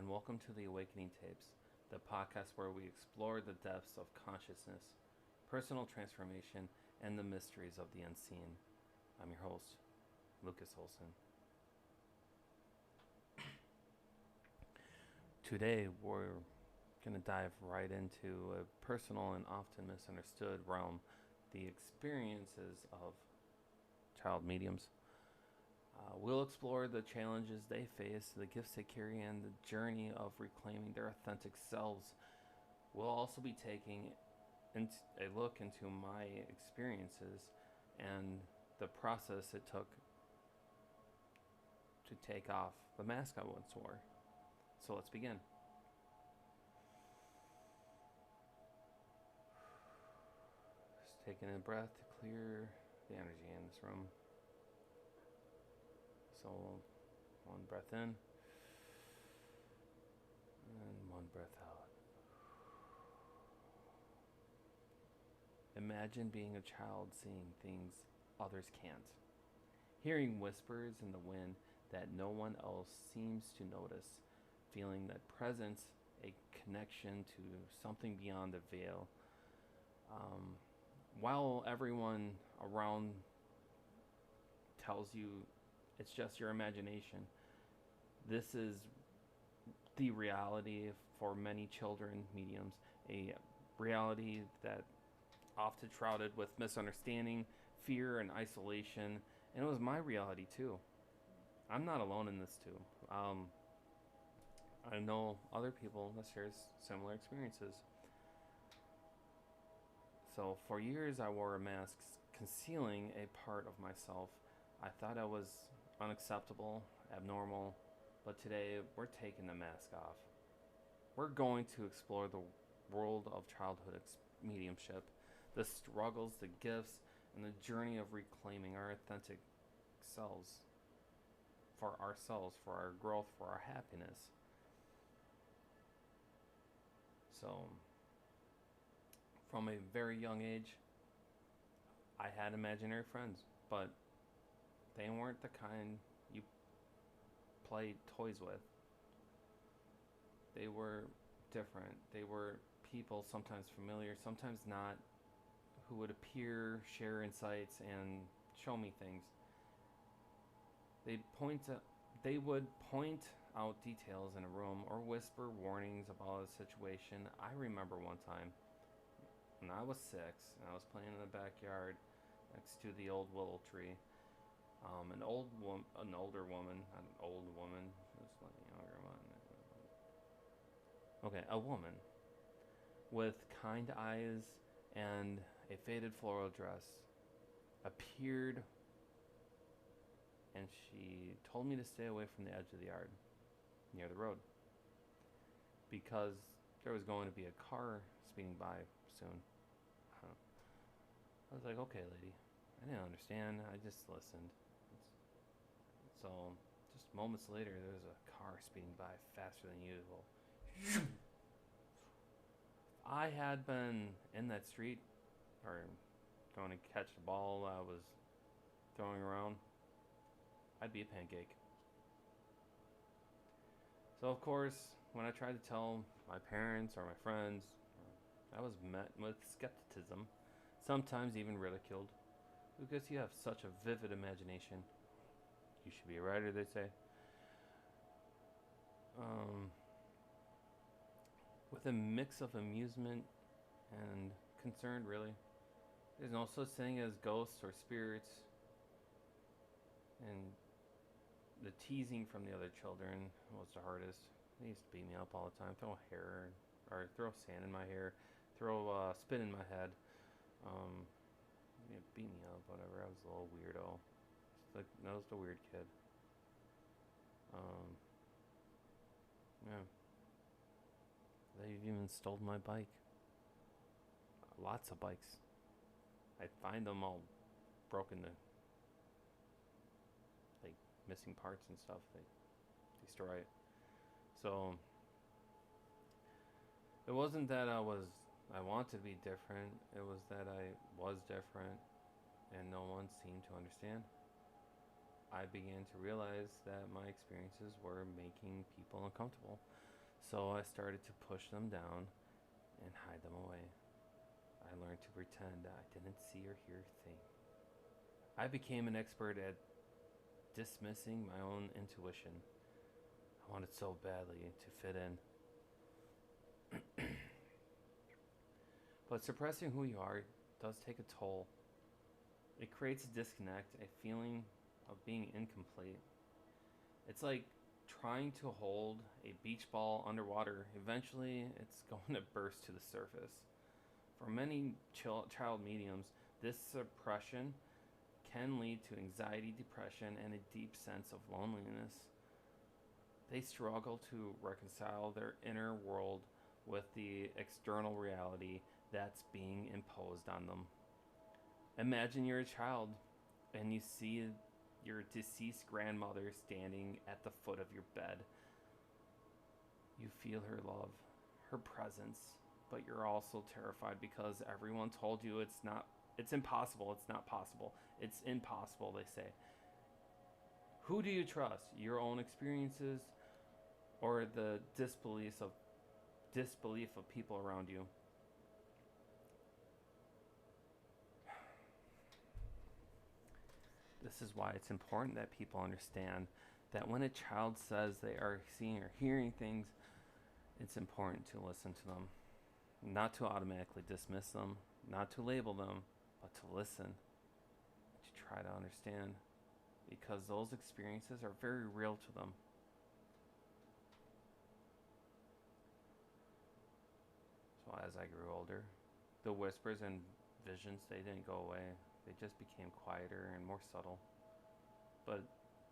and welcome to the Awakening Tapes, the podcast where we explore the depths of consciousness, personal transformation, and the mysteries of the unseen. I'm your host, Lucas Olson. Today, we're going to dive right into a personal and often misunderstood realm, the experiences of child mediums. We'll explore the challenges they face, the gifts they carry, and the journey of reclaiming their authentic selves. We'll also be taking a look into my experiences and the process it took to take off the mask I once wore. So let's begin. Just taking a breath to clear the energy in this room. So, one breath in, and one breath out. Imagine being a child seeing things others can't, hearing whispers in the wind that no one else seems to notice, feeling that presence, a connection to something beyond the veil. While everyone around tells you it's just your imagination, this is the reality for many children mediums, a reality that often shrouded with misunderstanding, fear, and isolation. And it was my reality too. I'm not alone in this too. I know other people that share similar experiences. So for years I wore a mask concealing a part of myself. I thought I was unacceptable, abnormal, but today we're taking the mask off. We're going to explore the world of childhood mediumship, the struggles, the gifts, and the journey of reclaiming our authentic selves for ourselves, for our growth, for our happiness. So, from a very young age, I had imaginary friends, but they weren't the kind you play toys with. They were different. They were people, sometimes familiar, sometimes not, who would appear, share insights, and show me things. They would point out details in a room or whisper warnings about a situation. I remember one time when I was 6 and I was playing in the backyard next to the old willow tree. An older woman, not an old woman, just like a younger one. Okay, a woman with kind eyes and a faded floral dress appeared, and she told me to stay away from the edge of the yard near the road because there was going to be a car speeding by soon. I was like, okay, lady. I didn't understand. I just listened. So, just moments later, there was a car speeding by faster than usual. I had been in that street or going to catch the ball I was throwing around, I'd be a pancake. So, of course, when I tried to tell my parents or my friends, I was met with skepticism, sometimes even ridiculed, because you have such a vivid imagination. You should be a writer, they say. With a mix of amusement and concern, really. There's no such thing as ghosts or spirits, and the teasing from the other children was the hardest. They used to beat me up all the time, throw hair or throw sand in my hair, throw spit in my head. Beat me up, whatever. I was a little weirdo. I was the weird kid. Yeah. They even stole my bike. Lots of bikes. I'd find them all broken to like missing parts and stuff. They destroy it. So it wasn't that I wanted to be different. It was that I was different and no one seemed to understand. I began to realize that my experiences were making people uncomfortable. So I started to push them down and hide them away. I learned to pretend I didn't see or hear a thing. I became an expert at dismissing my own intuition. I wanted so badly to fit in. But suppressing who you are does take a toll. It creates a disconnect, a feeling of being incomplete. It's like trying to hold a beach ball underwater. Eventually, it's going to burst to the surface. For many child mediums, this suppression can lead to anxiety, depression, and a deep sense of loneliness. They struggle to reconcile their inner world with the external reality that's being imposed on them. Imagine you're a child and you see your deceased grandmother standing at the foot of your bed. You feel her love, her presence, but you're also terrified because everyone told you it's impossible, it's not possible. It's impossible, they say. Who do you trust? Your own experiences or the disbelief of people around you? This is why it's important that people understand that when a child says they are seeing or hearing things, it's important to listen to them, not to automatically dismiss them, not to label them, but to listen, to try to understand, because those experiences are very real to them. So as I grew older, the whispers and visions, they didn't go away. They just became quieter and more subtle. But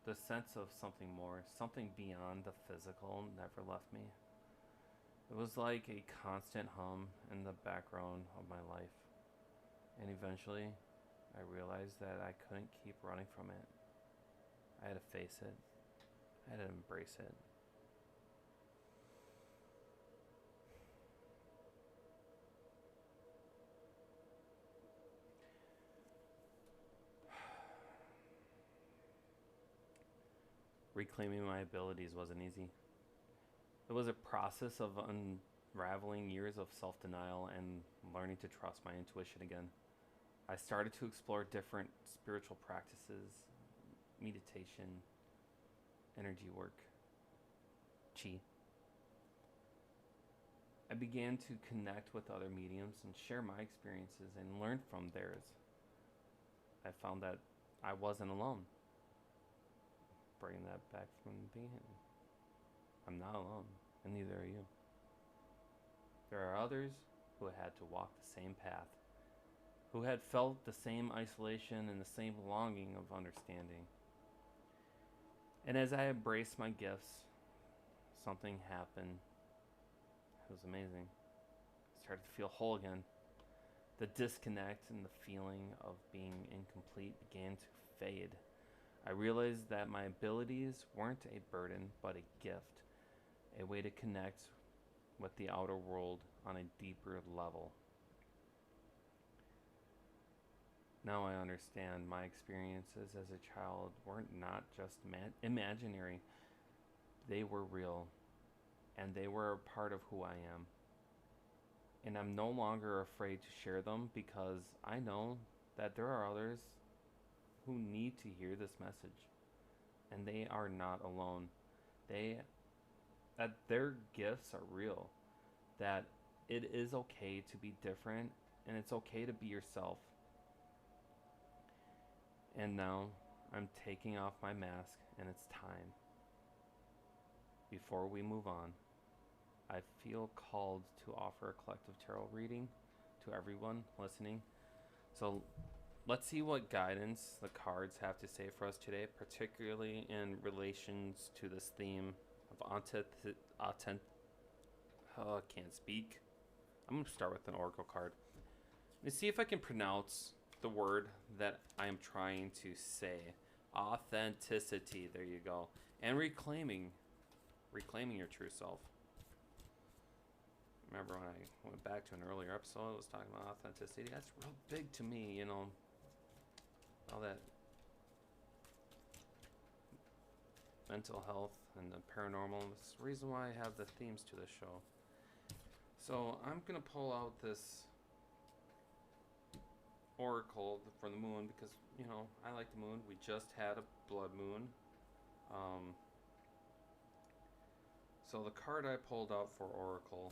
the sense of something more, something beyond the physical, never left me. It was like a constant hum in the background of my life. And eventually, I realized that I couldn't keep running from it. I had to face it. I had to embrace it. Reclaiming my abilities wasn't easy. It was a process of unraveling years of self denial and learning to trust my intuition again. I started to explore different spiritual practices, meditation, energy work, chi. I began to connect with other mediums and share my experiences and learn from theirs. I found that I wasn't alone. Bringing that back from the beginning. I'm not alone, and neither are you. There are others who had to walk the same path, who had felt the same isolation and the same longing of understanding. And as I embraced my gifts, something happened. It was amazing. I started to feel whole again. The disconnect and the feeling of being incomplete began to fade. I realized that my abilities weren't a burden, but a gift, a way to connect with the outer world on a deeper level. Now I understand my experiences as a child weren't not just imaginary, they were real, and they were a part of who I am. And I'm no longer afraid to share them because I know that there are others who need to hear this message, and they are not alone. They that their gifts are real, that it is okay to be different and it's okay to be yourself. And now I'm taking off my mask and it's time. Before we move on, I feel called to offer a collective tarot reading to everyone listening. So let's see what guidance the cards have to say for us today, particularly in relations to this theme of I can't speak. I'm going to start with an oracle card. Let's see if I can pronounce the word that I am trying to say. Authenticity. There you go. And reclaiming your true self. Remember when I went back to an earlier episode, I was talking about authenticity. That's real big to me, you know. All that. mental health and the paranormal. That's the reason why I have the themes to this show. So I'm gonna pull out this oracle for the moon because, you know, I like the moon. We just had a blood moon. So the card I pulled out for oracle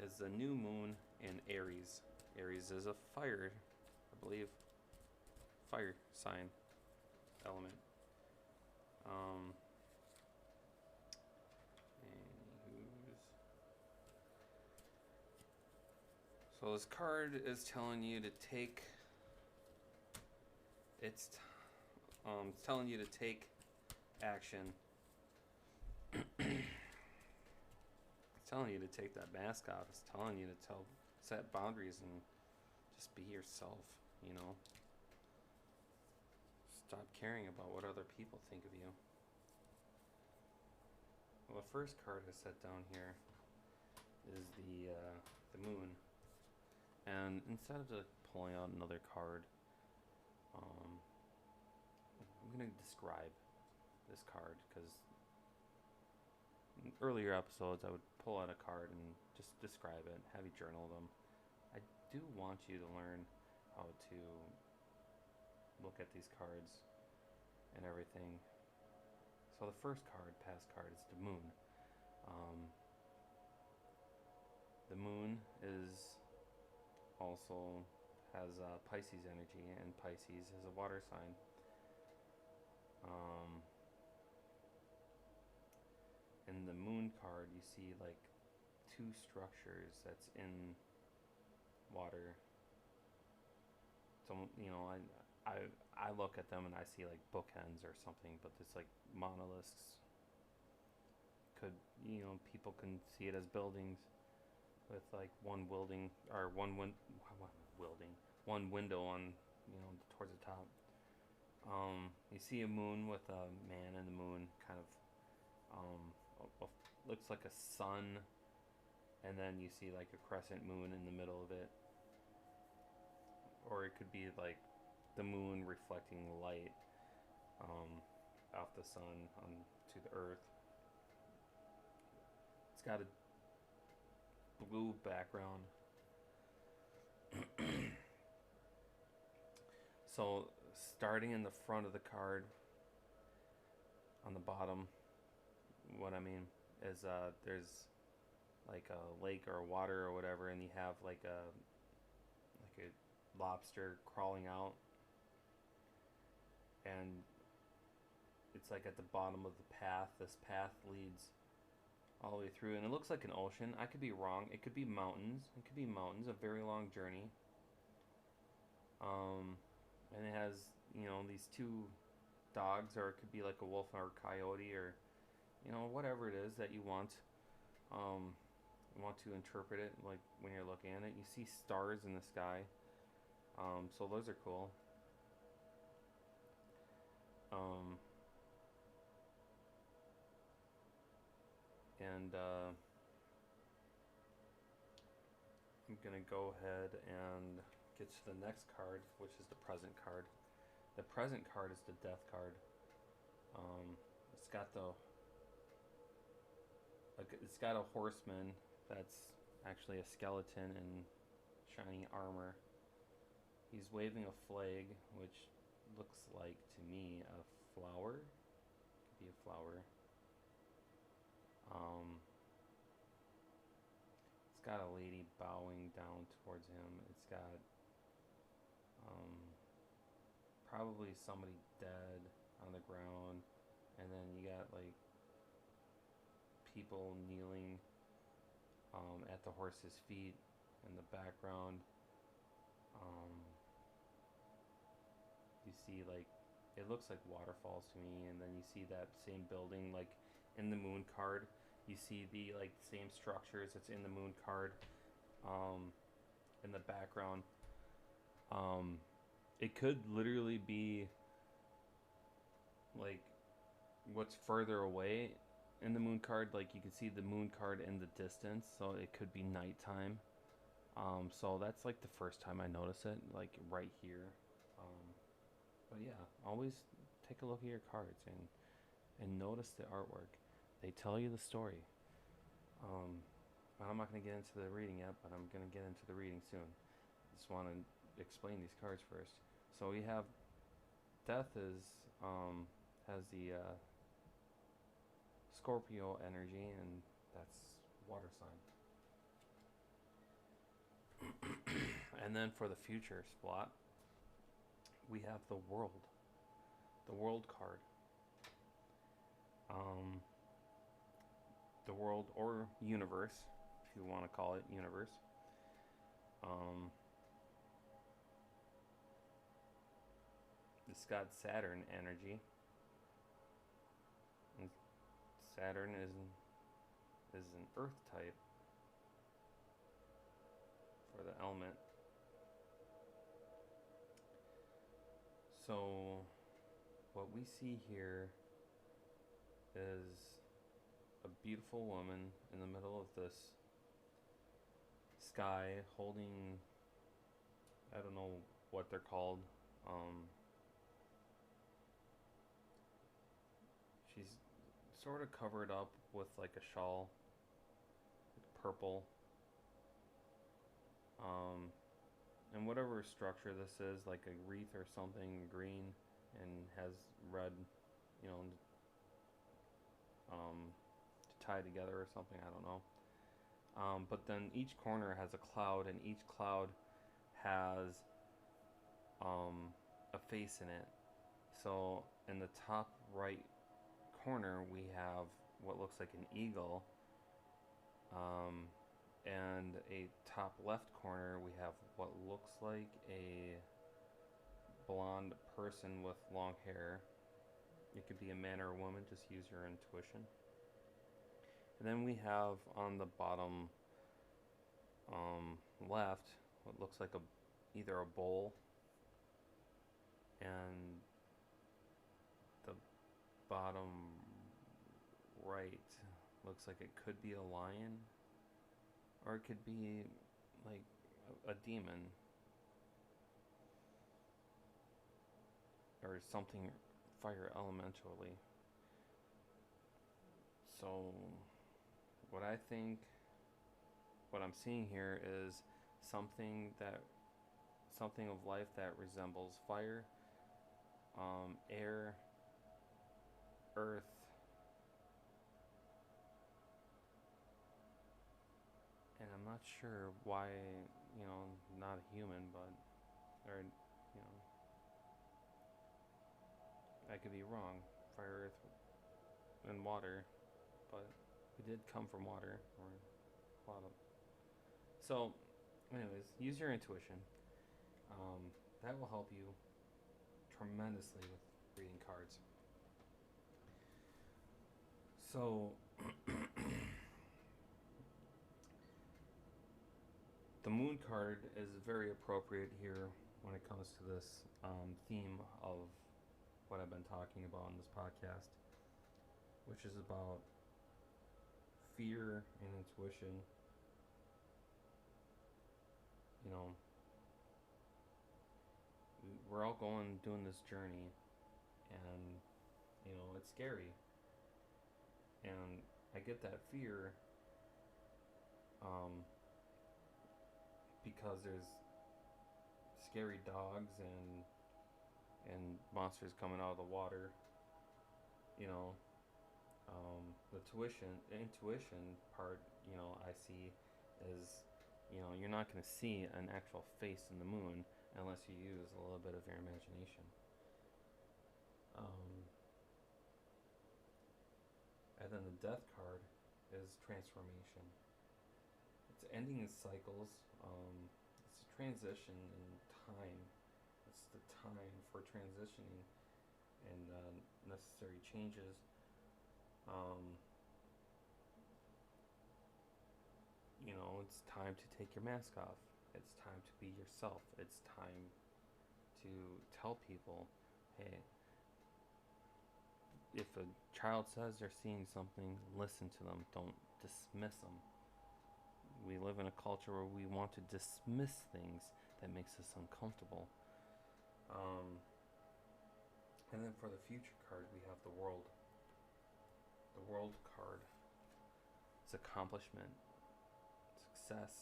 is the new moon in Aries. Aries is a fire, I believe, fire sign element. So this card is telling you to take. It's telling you to take action. It's telling you to take that mask off. It's telling you to set boundaries and just be yourself. You know. Stop caring about what other people think of you. Well, the first card I set down here is the moon, and instead of pulling out another card, I'm gonna describe this card because in earlier episodes I would pull out a card and just describe it, have you journal them. I do want you to learn how to look at these cards and everything. So the first card, past card, is the moon. The moon also has Pisces energy, and Pisces is a water sign. In the moon card, you see like two structures that's in water. So, you know, I look at them and I see like bookends or something, but it's like monoliths. Could, you know, people can see it as buildings with like one window on, you know, towards the top. You see a moon with a man in the moon, kind of looks like a sun, and then you see like a crescent moon in the middle of it. Or it could be like the moon reflecting light off the sun onto the earth. It's got a blue background. So starting in the front of the card, on the bottom, what I mean is there's like a lake or water or whatever, and you have like a lobster crawling out, and it's like at the bottom of the path. This path leads all the way through, and it looks like an ocean. I could be wrong. It could be mountains. A very long journey. And it has, you know, these two dogs, or it could be like a wolf or a coyote, or, you know, whatever it is that you want to interpret it. Like when you're looking at it, you see stars in the sky. So those are cool. And I'm gonna go ahead and get to the next card, which is the present card. The present card is the death card. It's got a horseman that's actually a skeleton in shiny armor. He's waving a flag, which looks like to me a flower. Could be a flower. It's got a lady bowing down towards him. It's got probably somebody dead on the ground, and then you got like people kneeling at the horse's feet in the background. You see like, it looks like waterfalls to me, and then you see that same building like in the moon card. You see the like same structures that's in the moon card in the background. It could literally be like what's further away in the moon card. Like you can see the moon card in the distance, so it could be nighttime. So that's like the first time I notice it, like right here. But yeah, always take a look at your cards, and and notice the artwork. They tell you the story. Um, I'm not going to get into the reading yet, but I'm going to get into the reading soon. Just want to explain these cards first. So we have Death has the Scorpio energy, and that's water sign. And then for the future spot, we have the World card. Um, the world or universe, if you want to call it universe. Um, it's got Saturn energy. And Saturn is an Earth type for the element. So what we see here is a beautiful woman in the middle of this sky holding, I don't know what they're called. She's sort of covered up with like a shawl, purple. And whatever structure this is, like a wreath or something, green, and has red, you know, to tie together or something. I don't know. But then each corner has a cloud, and each cloud has a face in it. So in the top right corner, we have what looks like an eagle. And a top left corner, we have what looks like a blonde person with long hair. It could be a man or a woman, just use your intuition. And then we have on the bottom left what looks like either a bowl, and the bottom right looks like it could be a lion, or it could be like a demon or something fire elementally. So what I'm seeing here is something of life that resembles fire, air, earth, and I'm not sure why, not a human, but, or, I could be wrong. Fire, earth, and water, but we did come from water, or a lot of. So, anyways, use your intuition. That will help you tremendously with reading cards. So, the moon card is very appropriate here when it comes to this theme of what I've been talking about in this podcast, which is about fear and intuition. We're all doing this journey, and it's scary, and I get that fear because there's scary dogs and monsters coming out of the water. The intuition part, I see is, you're not going to see an actual face in the moon unless you use a little bit of your imagination. And then the death card is transformation. It's ending in cycles. It's a transition in time. It's the time for transitioning and necessary changes. It's time to take your mask off. It's time to be yourself. It's time to tell people, hey, if a child says they're seeing something, listen to them. Don't dismiss them. We live in a culture where we want to dismiss things that makes us uncomfortable. And then for the future card, we have the world. World card is accomplishment, success,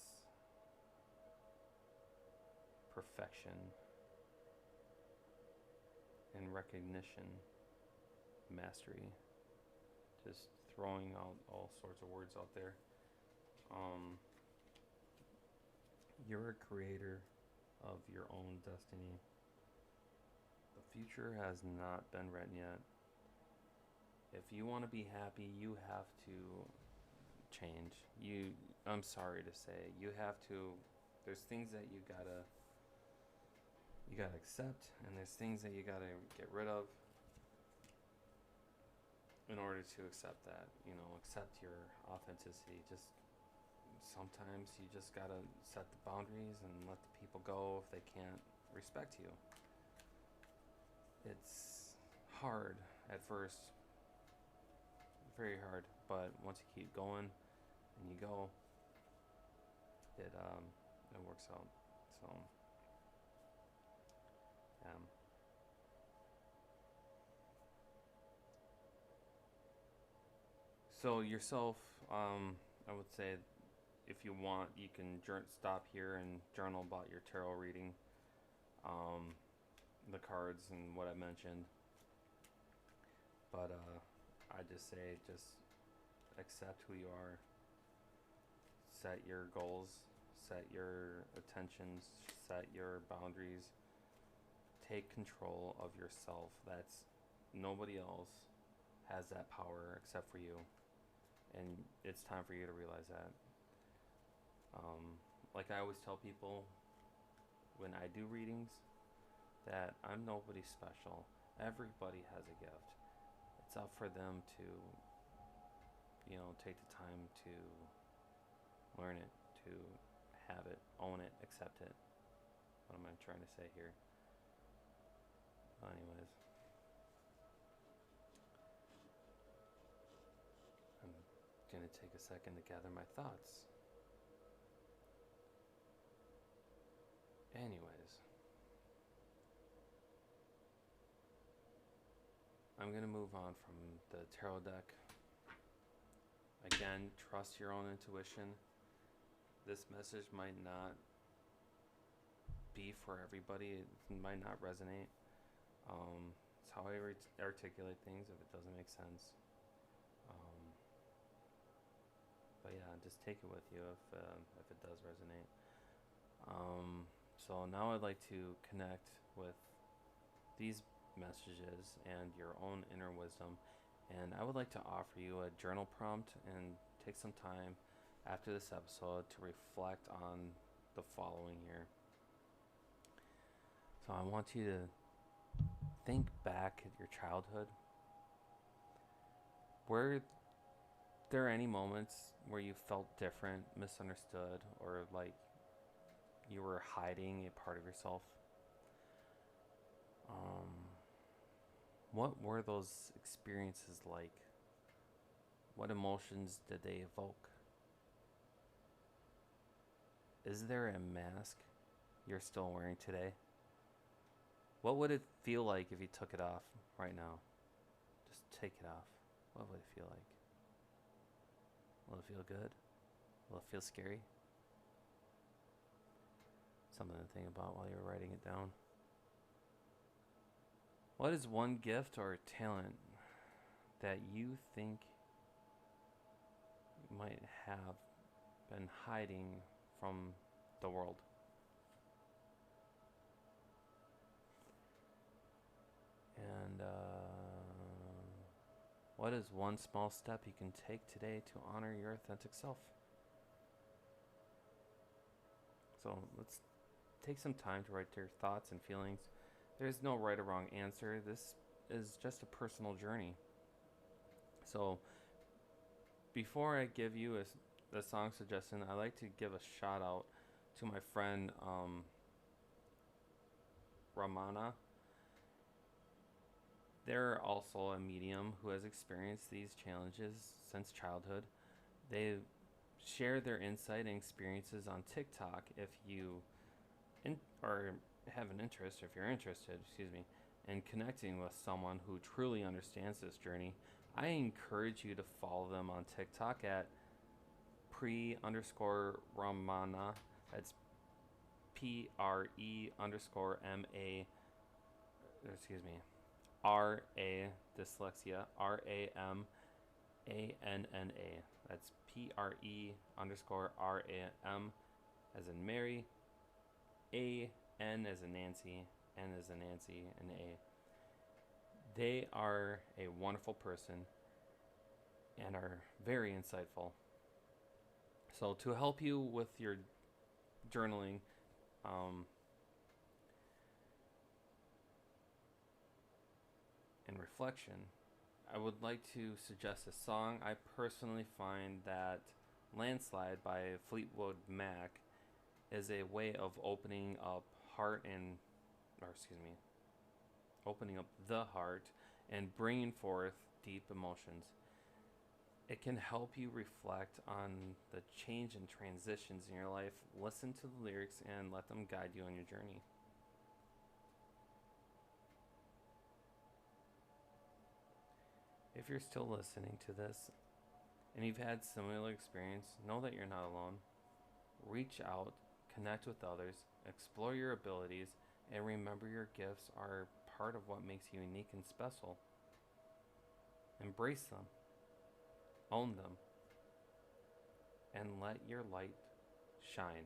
perfection, and recognition, mastery. Just throwing out all sorts of words out there. You're a creator of your own destiny. The future has not been written yet. If you want to be happy, you have to change. I'm sorry to say, you have to. There's things that you gotta accept, and there's things that you gotta get rid of in order to accept that. Accept your authenticity. Just sometimes you just gotta set the boundaries and let the people go if they can't respect you. It's hard at first, very hard, but once you keep going and you go, it works out. So so yourself, I would say, if you want, you can stop here and journal about your tarot reading, the cards and what I mentioned. But I just say, just accept who you are. Set your goals, set your attentions, set your boundaries. Take control of yourself. That's nobody else has that power except for you. And it's time for you to realize that. Like I always tell people when I do readings, that I'm nobody special. Everybody has a gift. It's up for them to, take the time to learn it, to have it, own it, accept it. What am I trying to say here? Well, anyways, I'm gonna take a second to gather my thoughts. Anyways, I'm gonna move on from the tarot deck. Again, trust your own intuition. This message might not be for everybody. It might not resonate. It's how I articulate things if it doesn't make sense. But yeah, just take it with you if it does resonate. So now I'd like to connect with these messages and your own inner wisdom, and I would like to offer you a journal prompt and take some time after this episode to reflect on the following here. So I want you to think back at your childhood. Were there any moments where you felt different, misunderstood, or like you were hiding a part of yourself? What were those experiences like? What emotions did they evoke? Is there a mask you're still wearing today? What would it feel like if you took it off right now? Just take it off. What would it feel like? Will it feel good? Will it feel scary? Something to think about while you're writing it down. What is one gift or talent that you think you might have been hiding from the world? And what is one small step you can take today to honor your authentic self? So let's take some time to write your thoughts and feelings. There's no right or wrong answer. This is just a personal journey. So before I give you a song suggestion, I like to give a shout out to my friend Ramana. They're also a medium who has experienced these challenges since childhood. They share their insight and experiences on TikTok. If you or have an interest, or if you're interested, and connecting with someone who truly understands this journey, I encourage you to follow them on TikTok at pre_Ramana. That's PRE_MA, excuse me, RA, dyslexia, RAMANNA. That's PRE_RAM, as in Mary, AN as in Nancy, N as in Nancy, and A. They are a wonderful person and are very insightful. So, to help you with your journaling, and reflection, I would like to suggest a song. I personally find that Landslide by Fleetwood Mac is a way of opening up opening up the heart and bringing forth deep emotions. It can help you reflect on the change and transitions in your life. Listen to the lyrics and let them guide you on your journey. If you're still listening to this and you've had similar experience, know that you're not alone. Reach out, connect with others, explore your abilities, and remember your gifts are part of what makes you unique and special. Embrace them, own them, and let your light shine.